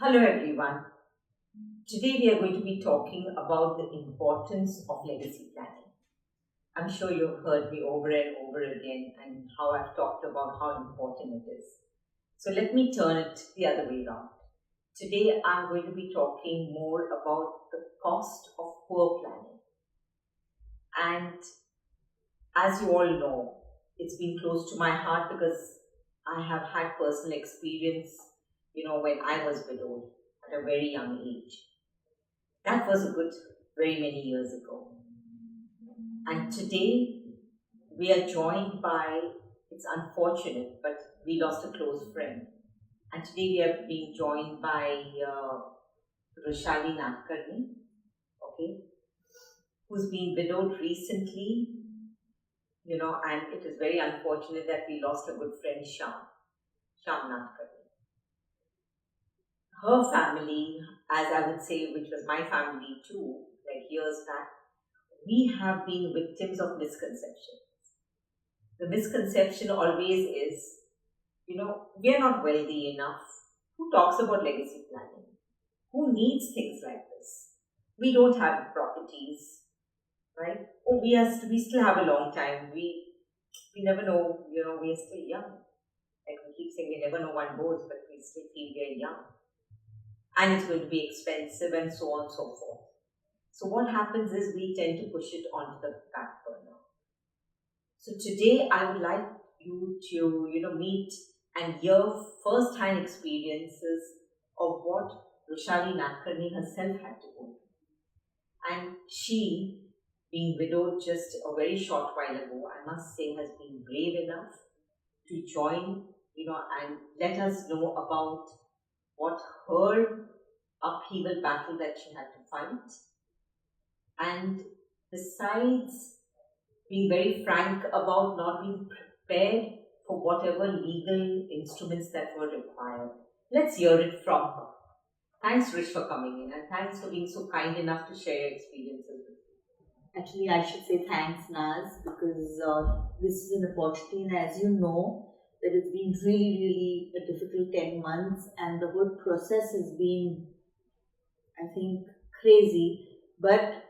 Hello everyone. Today we are going to be talking about the importance of legacy planning. I'm sure you've heard me over and over again and how I've talked about how important it is. So let me turn it the other way around. Today I'm going to be talking more about the cost of poor planning. And as you all know, it's been close to my heart because I have had personal experience, when I was widowed at a very young age. That was a good, very many years ago. And today we are joined by, it's unfortunate, but we lost a close friend. And today we are being joined by Vrushali Nadkerni, okay, who's been widowed recently, and it is very unfortunate that we lost a good friend, Sham Nadkerni. Her family, as I would say, which was my family too, like years back, we have been victims of misconception. The misconception always is, we are not wealthy enough. Who talks about legacy planning? Who needs things like this? We don't have properties, right? Oh, we still have a long time. We never know, we are still young. Like we keep saying, we never know when goes, but we still feel we are young. And it's going to be expensive and so on and so forth. So what happens is we tend to push it onto the back burner. So today I would like you to, meet and hear first-hand experiences of what Vrushali Nadkerni herself had to go through. And she, being widowed just a very short while ago, I must say has been brave enough to join, and let us know about what her upheaval battle that she had to fight. And besides being very frank about not being prepared for whatever legal instruments that were required. Let's hear it from her. Thanks, Rish, for coming in, and thanks for being so kind enough to share your experiences with me. Actually, I should say thanks, Naz, because this is an opportunity, and as you know, that it's been really, really a difficult 10 months, and the whole process has been, I think, crazy. But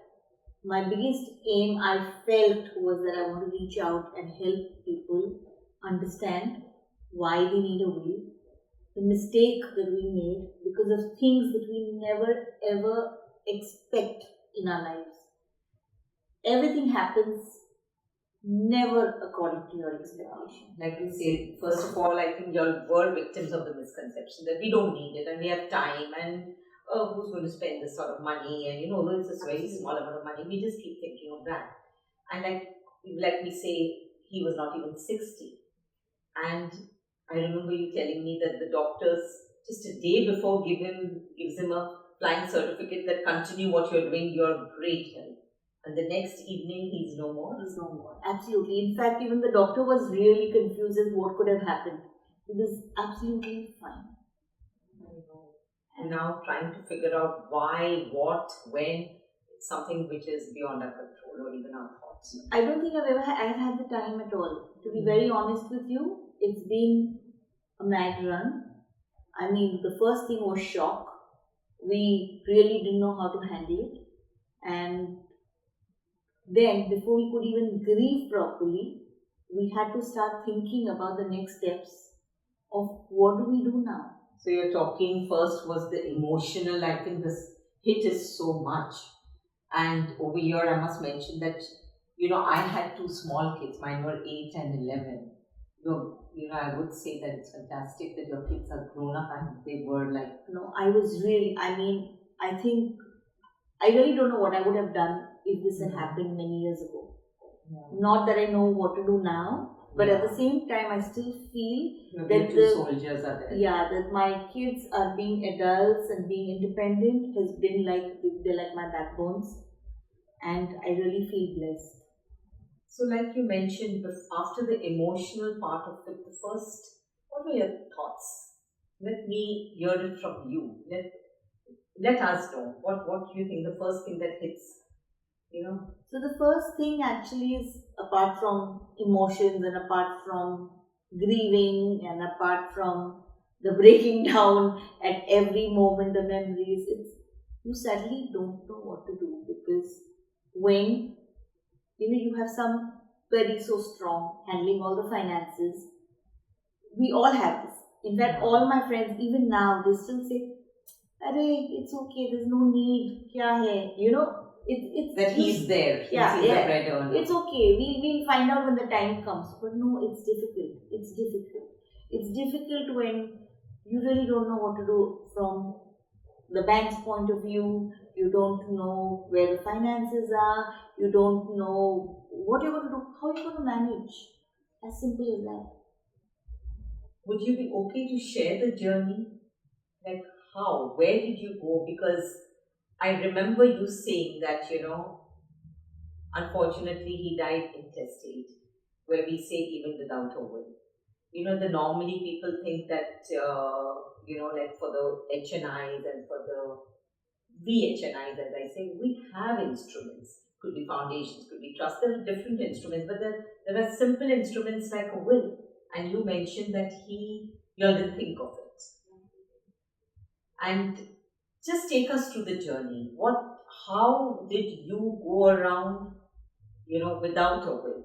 my biggest aim I felt was that I want to reach out and help people understand why they need a will, the mistake that we made because of things that we never ever expect in our lives. Everything happens never according to your expectation. Like we said, first of all, I think you all were victims of the misconception that we don't need it and we have time and who's going to spend this sort of money, and although it's a very small amount of money, we just keep thinking of that. And like we say, he was not even 60. And I remember you telling me that the doctors just a day before gives him a flying certificate that continue what you're doing, you're great health. And the next evening he's no more. He's no more. Absolutely. In fact, even the doctor was really confused as what could have happened. He was absolutely fine. And now trying to figure out why, what, when, it's something which is beyond our control or even our thoughts. I don't think I've had the time at all. To be very honest with you, it's been a mad run. I mean, the first thing was shock. We really didn't know how to handle it. And then, before we could even grieve properly, we had to start thinking about the next steps of what do we do now. So you're talking first was the emotional. I think this hit is so much. And over here, I must mention that, I had two small kids. Mine were 8 and 11. I would say that it's fantastic that your kids are grown up and they were like... No, I think, I really don't know what I would have done if this had happened many years ago. Yeah. Not that I know what to do now, but at the same time, I still feel that the soldiers are there. Yeah, that my kids are being adults and being independent has been they're like my backbones, and I really feel blessed. So, like you mentioned, after the emotional part of it, what were your thoughts? Let me hear it from you. Let us know what you think. The first thing that hits. So the first thing actually is, apart from emotions and apart from grieving and apart from the breaking down at every moment, the memories. It's, you suddenly don't know what to do, because when you have some very so strong handling all the finances, we all have this. In fact, all my friends, even now, they still say, "Arey, it's okay. There's no need. Kya hai?" It's That he's there. yeah, He's the yeah. bread earner. It's okay. We'll find out when the time comes. But no, it's difficult. It's difficult. It's difficult when you really don't know what to do from the bank's point of view. You don't know where the finances are. You don't know what you're going to do, how you're going to manage. As simple as that. Would you be okay to share the journey? Like how? Where did you go? Because I remember you saying that, unfortunately he died intestate, where we say even without a will. The normally people think that, like for the HNIs and for the VHNIs, as I say, we have instruments. Could be foundations, could be trusts. There are different instruments, but there are simple instruments like a will. And you mentioned that you didn't think of it. And just take us through the journey. How did you go around, without a will?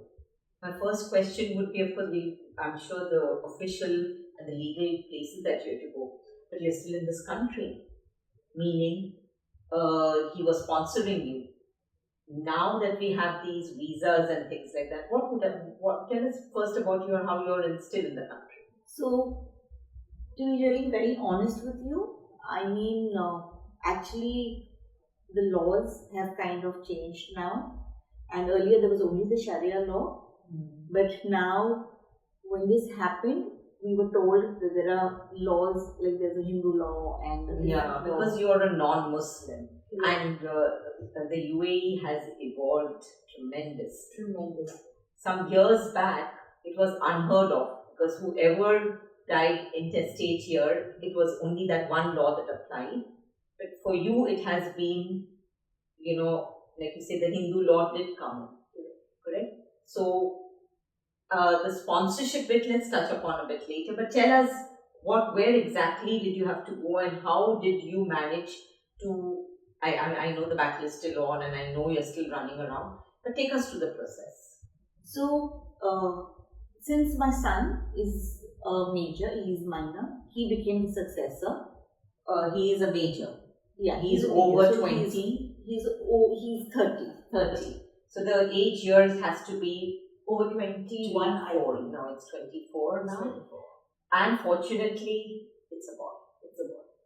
My first question would be, of course, I'm sure the official and the legal places that you have to go, but you're still in this country, meaning he was sponsoring you. Now that we have these visas and things like that, tell us first about how you're still in the country. So, to be really very honest with you, I mean, actually, the laws have kind of changed now. And earlier there was only the Shari'a law. But now, when this happened, we were told that there are laws, like there's a Hindu law and because you're a non-Muslim, and the UAE has evolved tremendous. Some years back, it was unheard of, because whoever died intestate here, it was only that one law that applied. But for you, it has been, like you say, the Hindu law did come in, correct? So, the sponsorship bit, let's touch upon a bit later. But tell us, where exactly did you have to go, and how did you manage to? I know the battle is still on, and I know you're still running around. But take us through the process. So, since my son is a major, he is minor, he became the successor. He is a major. Yeah, he's over 20. He's 30. 30. So the age years has to be over 21. Now it's 24 now. 24. And fortunately, it's a boy.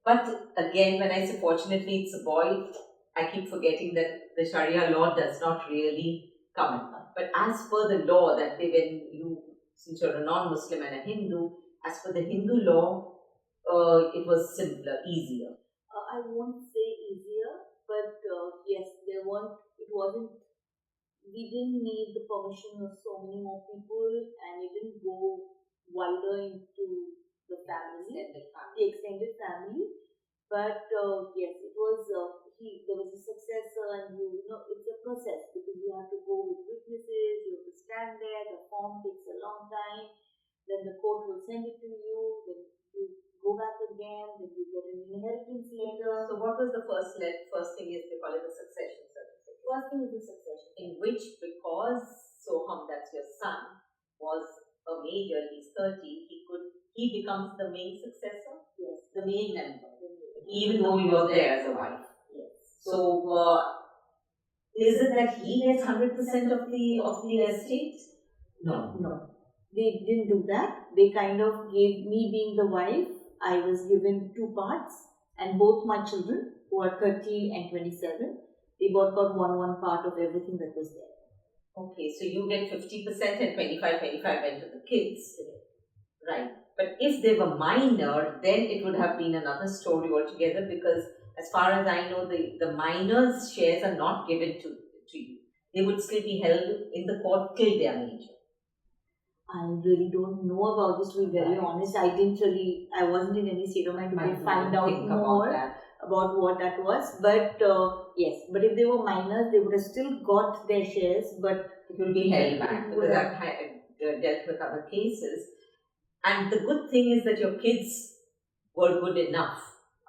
But again, when I say fortunately it's a boy, I keep forgetting that the Sharia law does not really come in. But as per the law, that since you're a non-Muslim and a Hindu, as per the Hindu law, it was simpler, easier. I won't say easier, but yes, we didn't need the permission of so many more people, and it didn't go wider into the extended family. But yes, it was, there was a successor, and it's a process, because you have to go with witnesses, you have to stand there, the form takes a long time, then the court will send it to you, then you go back again, then you get an inheritance letter. So what was the first thing is they call it the succession certificate. First thing is the succession. In which, because Soham, that's your son, was a major, he's 30, he becomes the main successor? Yes. The main member. Even though you're there as a wife. Yes. So, is it that he gets 100% of the estate? No. They didn't do that. They kind of gave me, being the wife, I was given 2 parts, and both my children, who are 30 and 27, they both got one part of everything that was there. Okay, so you get 50% and 25 went to the kids. Right. But if they were minor, then it would have been another story altogether, because as far as I know, the minors' shares are not given to you. They would still be held in the court till they are major. I really don't know about this, to be very honest. I wasn't in any state of mind to find out more about what that was. But yes, but if they were minors, they would have still got their shares, but it will be held back, because I've dealt with other cases. And the good thing is that your kids were good enough.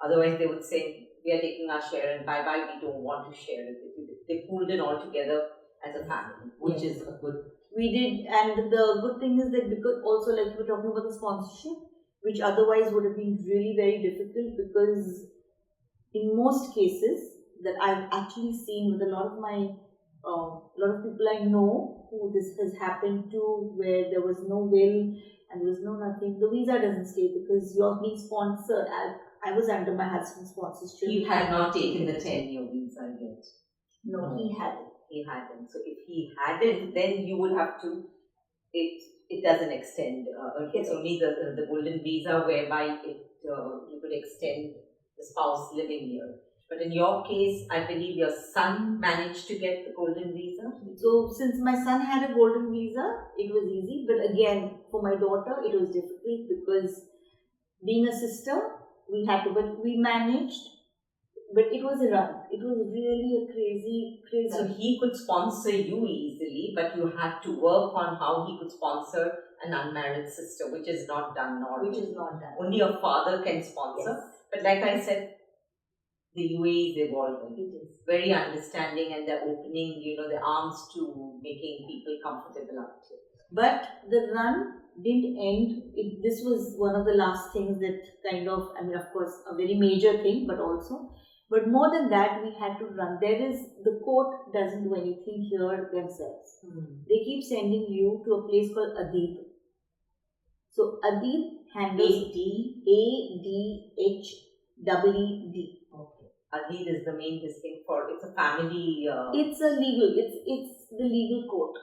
Otherwise, they would say, we are taking our share and bye bye, we don't want to share it with you. They pulled it all together as a family, which is a good. We did, and the good thing is that because also, like we were talking about the sponsorship, which otherwise would have been really very difficult, because in most cases that I've actually seen with a lot of my lot of people I know who this has happened to, where there was no will and there was no nothing, the visa doesn't stay because you're being sponsored. I was under my husband's sponsorship. He had not taken the 10-year visa yet. No, he hadn't. He hadn't. So if he hadn't, then you would have to. It doesn't extend. It's only the golden visa whereby you could extend the spouse living here. But in your case, I believe your son managed to get the golden visa. So since my son had a golden visa, it was easy. But again, for my daughter, it was difficult because being a sister, we had to, but we managed. But it was a run. It was really a crazy. So he could sponsor you easily, but you had to work on how he could sponsor an unmarried sister, which is not done normally. Which is not done. Only a father can sponsor. Yes. But like I said, the UAE is evolving. It is very understanding, and they're opening, the arms to making people comfortable out here. But the run didn't end. This was one of the last things that kind of, of course, a very major thing, but more than that, we had to run. The court doesn't do anything here themselves. They keep sending you to a place called Adid. So Adid handles ADHEED. Adid is the main thing for, it's a family. It's a legal, it's the legal court.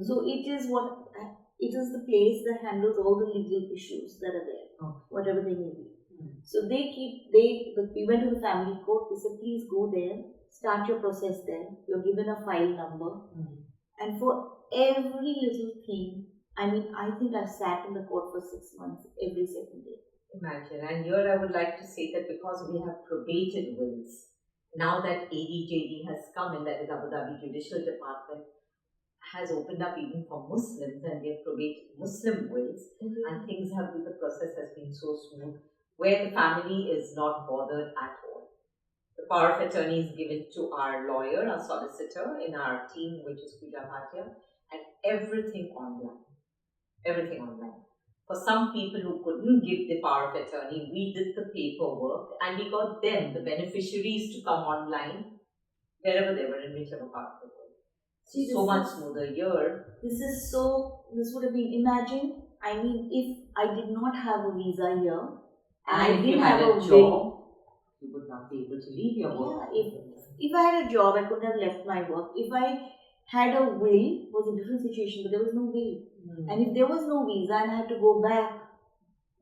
So it is the place that handles all the legal issues that are there, whatever they may be. So we went to the family court. They said, please go there, start your process there. You're given a file number, and for every little thing, I think I've sat in the court for 6 months every second day. Imagine. And here I would like to say that because we have probated wills, now that ADJD has come in, that is Abu Dhabi Judicial Department, has opened up even for Muslims, and we have probated Muslim wills, and the process has been so smooth, where the family is not bothered at all. The power of attorney is given to our lawyer, our solicitor in our team, which is Puja Bhatia, and everything online. Everything online. For some people who couldn't give the power of attorney, we did the paperwork and we got them, the beneficiaries, to come online wherever they were, in whichever part of the world. See, so much smoother here. This would have been, imagine, if I did not have a visa here, and I didn't have a job, you would not be able to leave your work. Yeah, if I had a job, I couldn't have left my work. If I had a will, it was a different situation, but there was no will. And if there was no visa and I had to go back,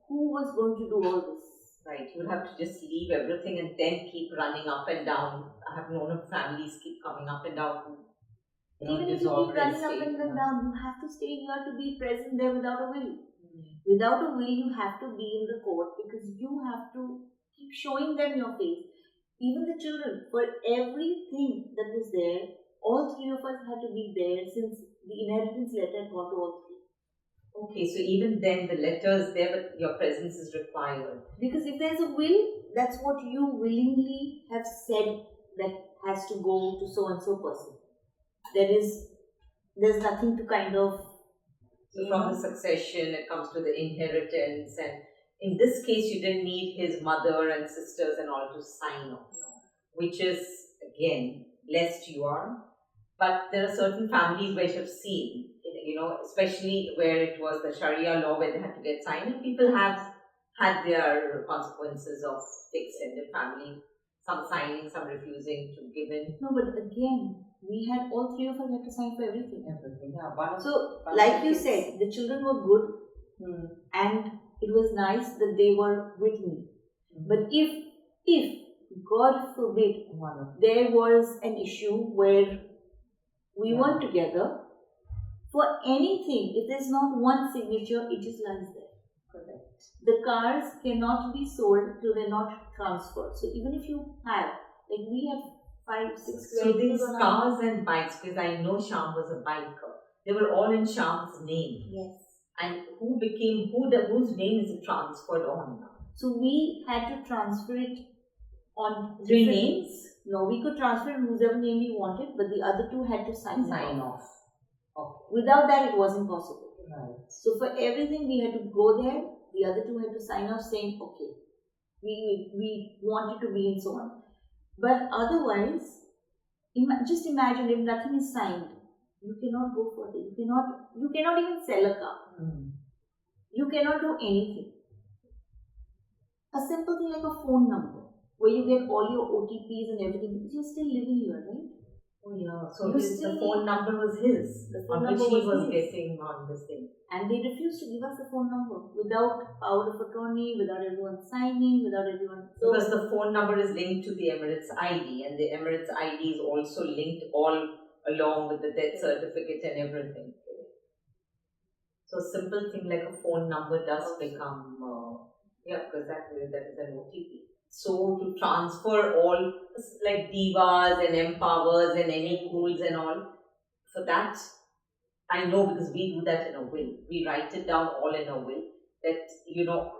who was going to do all this? Right, you would have to just leave everything and then keep running up and down. I have known of families keep coming up and down. Even if you keep running up and down, you have to stay here to be present there without a will. Without a will, you have to be in the court because you have to keep showing them your face. Even the children, for everything that was there, all three of us had to be there since the inheritance letter had gone to all three. Okay, so even then the letter is there, but your presence is required. Because if there's a will, that's what you willingly have said that has to go to so and so person. There's nothing to kind of. So from the succession, it comes to the inheritance, and in this case, you didn't need his mother and sisters and all to sign off, which is again blessed you are. But there are certain families where you have seen, especially where it was the Shari'a law where they had to get signed, and people have had their consequences of the extended family, some signing, some refusing to give in. No, but again, we had all three of us had to sign for everything. Yeah. So, like you said, the children were good, and it was nice that they were with me. But if God forbid, there was an issue where we weren't together, for anything, if there's not one signature, it just lies there. Correct. The cars cannot be sold till they're not transferred. So even if you have, like we have 5, 6 So these cars and bikes, because I know Sham was a biker, they were all in Sham's name. Yes. And whose name is it transferred on now? So we had to transfer it on Three different- names? No, we could transfer it whoever name we wanted, but the other two had to sign off. Okay. Without that, it wasn't possible. Right. So for everything, we had to go there. The other two had to sign off saying, okay, we want it to be and so on. But otherwise, just imagine if nothing is signed, you cannot go further. You cannot even sell a car. You cannot do anything. A simple thing like a phone number, where you get all your OTPs and everything, because you're still living here, right? Oh yeah. So You the still phone number was his, The phone on which number he was was his. getting on this thing. And they refused to give us the phone number without power of attorney, without everyone signing, without everyone. Because the phone number is linked to the Emirates ID, and the Emirates ID is also linked all along with the death certificate and everything. So a simple thing like a phone number does become, because that is an OTP. So to transfer all like divas and empowers and any rules and all, for that, I know because we do that in a will. We write it down all in a will that,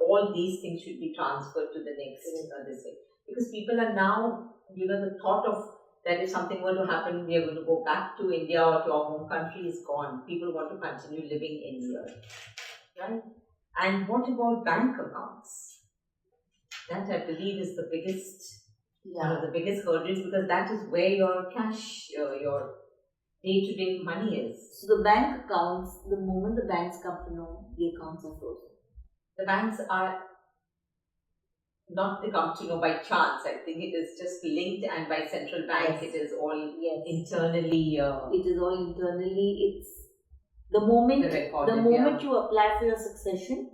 all these things should be transferred to the next this way. Because people are now, the thought of that if something were to happen, we are going to go back to India or to our home country is gone. People want to continue living in here. Right? And what about bank accounts? That I believe is the biggest, one of the biggest hurdles, because that is where your cash, your day-to-day money is. So the bank accounts, the moment the banks come to know, the accounts are frozen. The banks are not they come to know by chance. I think it is just linked, and by central bank, Yes. it is all Yes. internally. It is all internally. It's the moment recorded, you apply for your succession,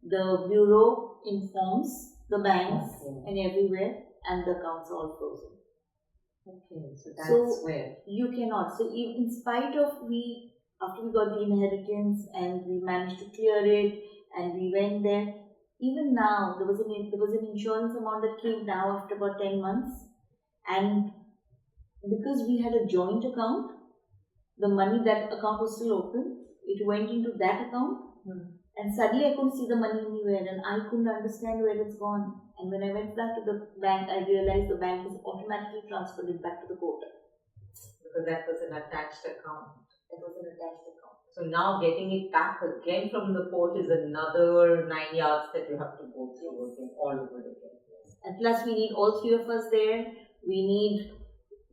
the bureau informs the banks and everywhere, and the accounts are all frozen. Okay, so that's where You cannot. So in spite of after we got the inheritance and we managed to clear it and we went there, even now there was an insurance amount that came now after about 10 months, and because we had a joint account, the money, that account was still open, it went into that account, and suddenly I couldn't see the money anywhere and I couldn't understand where it's gone. And when I went back to the bank, I realized the bank has automatically transferred it back to the court. Because that was an attached account. It was an attached account. So now getting it back again from the court is another 9 yards that you have to go through again, all over again. And plus we need all three of us there. We need,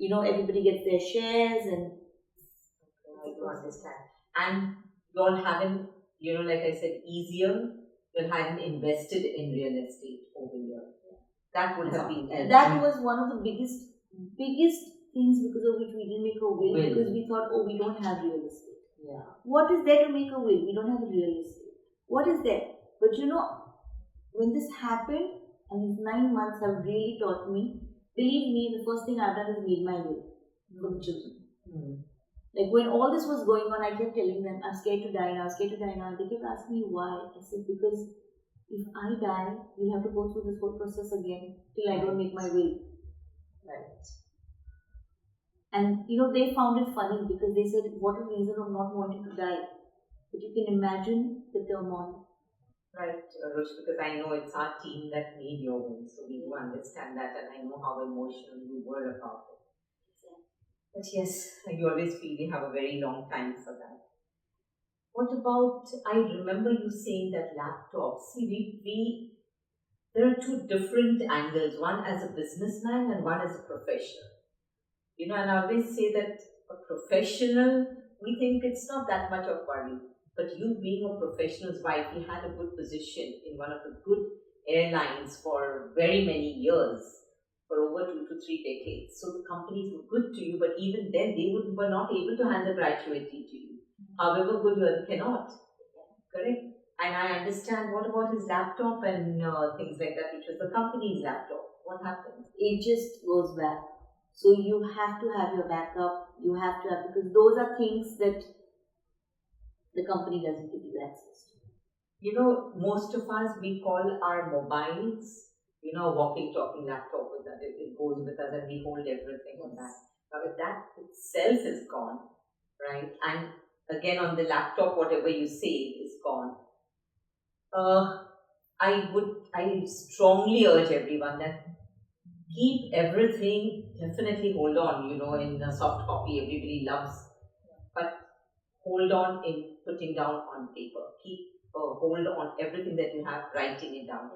everybody gets their shares and... I do understand. And you all haven't, like I said, easier, you hadn't invested in real estate over here. That would have been... That was one of the biggest things because of which we didn't make a will, because we thought, we don't have real estate. Yeah. What is there to make a will? We don't have real estate. What is there? But when this happened, and these 9 months have really taught me, believe me, the first thing I've done is made my will for the children. Like when all this was going on, I kept telling them, I'm scared to die now, They kept asking me why. I said, because if I die, we'll have to go through this whole process again till I don't make my will. Right. And they found it funny because they said, what a reason of not wanting to die. But you can imagine the turmoil. Right, Rush, because I know it's our team that made your will, so we do understand that, and I know how emotional you were about it. But yes, you always feel we have a very long time for that. What about, I remember you saying that laptop. See, there are two different angles, one as a businessman and one as a professional. And I always say that a professional, we think it's not that much of worry. But you being a professional's wife, you had a good position in one of the good airlines for very many years, for over 2 to 3 decades. So the companies were good to you, but even then they were not able to hand the gratuity to you. However good you cannot. Correct? And I understand, what about his laptop and things like that, which was the company's laptop? What happened? It just goes back. So you have to have your backup, because those are things that the company doesn't give you access to. Most of us, we call our mobiles, a walking, talking laptop with us. It goes with us and we hold everything on that. But if that itself is gone, right? And again, on the laptop, whatever you say is gone. I would I strongly urge everyone that keep everything, definitely hold on, in a soft copy everybody loves, but hold on in putting down on paper. Keep hold on everything that you have, writing it down.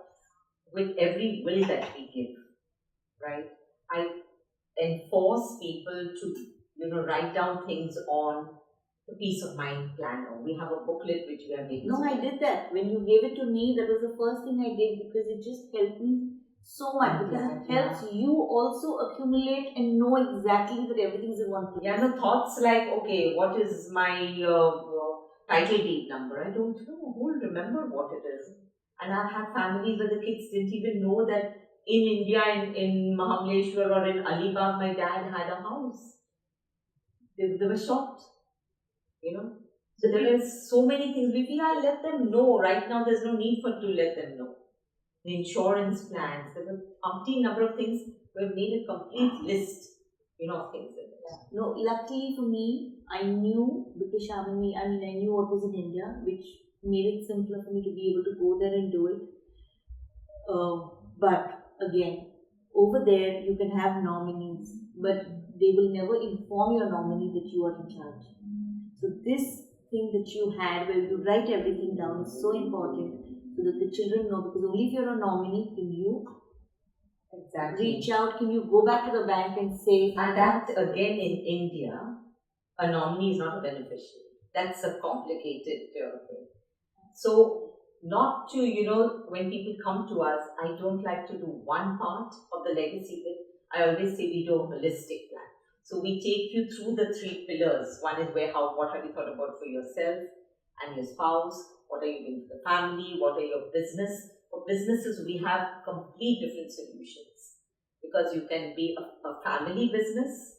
With every will that we give, right? I enforce people to, write down things on the peace of mind planner. We have a booklet which we are making. No, I did that. When you gave it to me, that was the first thing I did because it just helped me so much. Because it helps you also accumulate and know exactly that everything's in one place. Yeah, no thoughts like, okay, what is my title deed number? I don't know. Who will remember what it is? And I've had families where the kids didn't even know that in India, in Mahabaleshwar or in Alibag, my dad had a house. They were shocked, So there are so many things. We feel, let them know. Right now, there's no need for to let them know. The insurance plans, there were umpteen number of things. We've made a complete list, of things. No, luckily for me, I knew because Shamini, I knew what was in India, which made it simpler for me to be able to go there and do it. But again, over there you can have nominees, but they will never inform your nominee that you are in charge. So this thing that you had where you write everything down is so important so that the children know, because only if you're a nominee can you reach out, can you go back to the bank and say. And that again in India, a nominee is not a beneficiary. That's a complicated thing. So not to, when people come to us, I don't like to do one part of the legacy bit. I always say we do a holistic plan. So we take you through the 3 pillars. One is what have you thought about for yourself and your spouse? What are you doing for the family? What are your business? For businesses, we have complete different solutions. Because you can be a family business,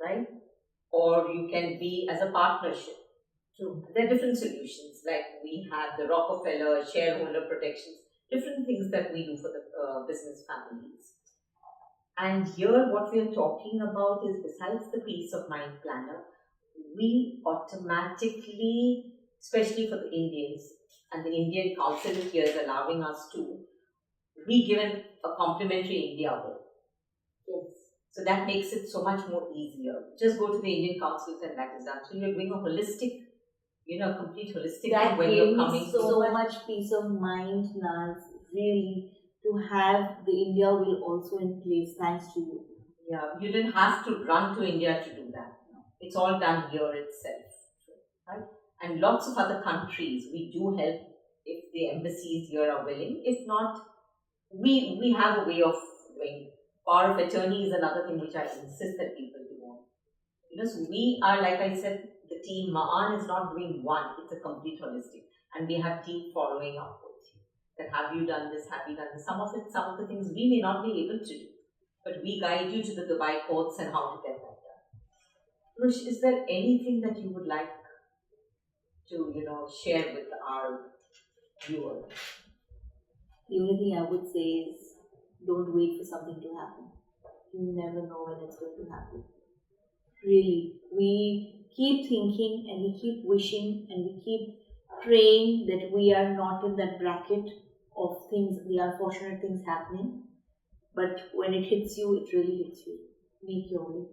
right? Or you can be as a partnership. So there are different solutions, like we have the Rockefeller, shareholder protections, different things that we do for the business families. And here what we are talking about is, besides the peace of mind planner, we automatically, especially for the Indians, and the Indian Council here is allowing us to, we give a complimentary India will. Yes. So that makes it so much more easier. Just go to the Indian Councils and that is done. So you're doing a holistic, complete holistic that when you're coming. So much peace of mind, Naz, really, to have the India will also in place thanks to you. Yeah, you didn't have to run to India to do that. It's all done here itself, right? And lots of other countries, we do help if the embassies here are willing. If not, we have a way of doing. Power of attorney is another thing which I insist that people do on. So we are, like I said, the team Ma'an is not doing one, it's a complete holistic. And we have team following up with you. That have you done this, have you done this? Some of the things we may not be able to do. But we guide you to the Dubai courts and how to get that done. Rush, is there anything that you would like to, share with our viewers? The only thing I would say is, don't wait for something to happen. You never know when it's going to happen. Really, we keep thinking and we keep wishing and we keep praying that we are not in that bracket of things, the unfortunate things happening. But when it hits you, it really hits you. Make your way.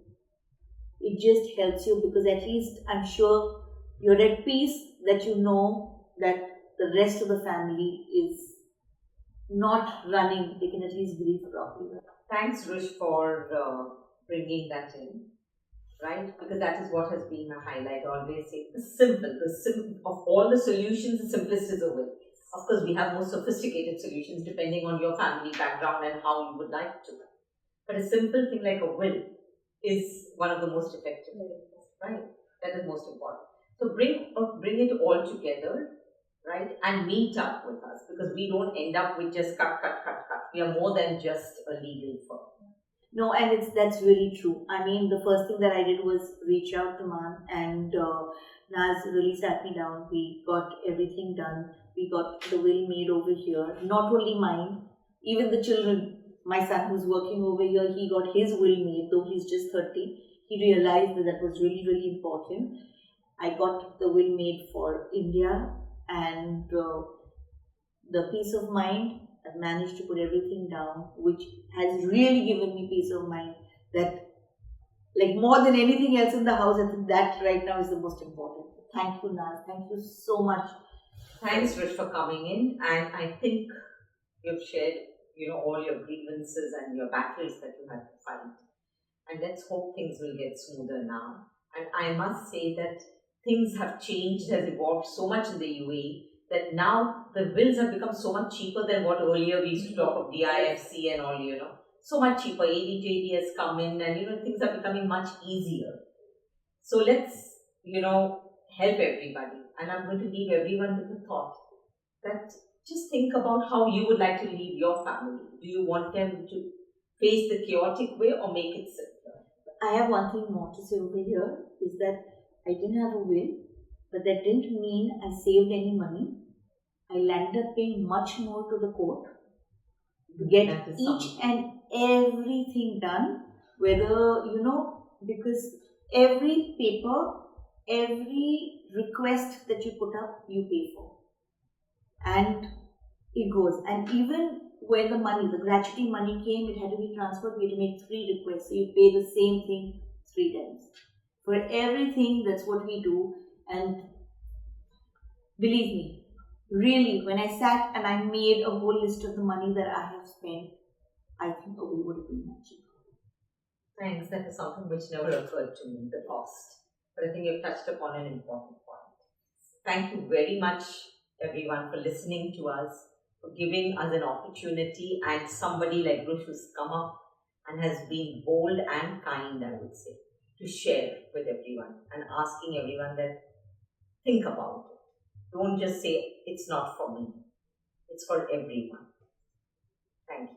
It just helps you because at least I'm sure you're at peace that you know that the rest of the family is not running, they can at least breathe properly. Thanks, Rush, for bringing that in, right? Because that is what has been a highlight. I always say the simple of all the solutions, the simplest is a will. Of course, we have more sophisticated solutions depending on your family background and how you would like to. But a simple thing like a will is one of the most effective things, right? That is most important. So bring it all together, right, and meet up with us because we don't end up with just cut. We are more than just a legal firm. No, and that's really true. I mean, the first thing that I did was reach out to Man, and Naz really sat me down. We got everything done. We got the will made over here. Not only mine, even the children. My son who's working over here, he got his will made, though he's just 30. He realized that was really, really important. I got the will made for India and the peace of mind I've managed to put everything down, which has really given me peace of mind that, like, more than anything else in the house, I think that right now is the most important. Thank you, Naz. Thank you so much. Thanks, Rish, for coming in. And I think you've shared, all your grievances and your battles that you had to fight. And let's hope things will get smoother now. And I must say that things have changed, has evolved so much in the UAE that now the bills have become so much cheaper than what earlier we used to talk of DIFC and all. So much cheaper. ADJD has come in and, things are becoming much easier. So let's, help everybody. And I'm going to leave everyone with a thought that just think about how you would like to leave your family. Do you want them to face the chaotic way or make it simpler? I have one thing more to say over here is that I didn't have a will, but that didn't mean I saved any money. I landed up paying much more to the court to get each and everything done, whether, because every paper, every request that you put up, you pay for. And it goes. And even when the gratuity money came, it had to be transferred, we had to make 3 requests. So you pay the same thing 3 times. For everything, that's what we do. And believe me, really, when I sat and I made a whole list of the money that I have spent, I think a will would have been much cheaper. Thanks. That is something which never occurred to me, the cost. But I think you've touched upon an important point. Thank you very much, everyone, for listening to us, for giving us an opportunity, and somebody like Rush who's come up and has been bold and kind, I would say, to share with everyone and asking everyone that think about it. Don't just say it's not for me. It's for everyone. Thank you.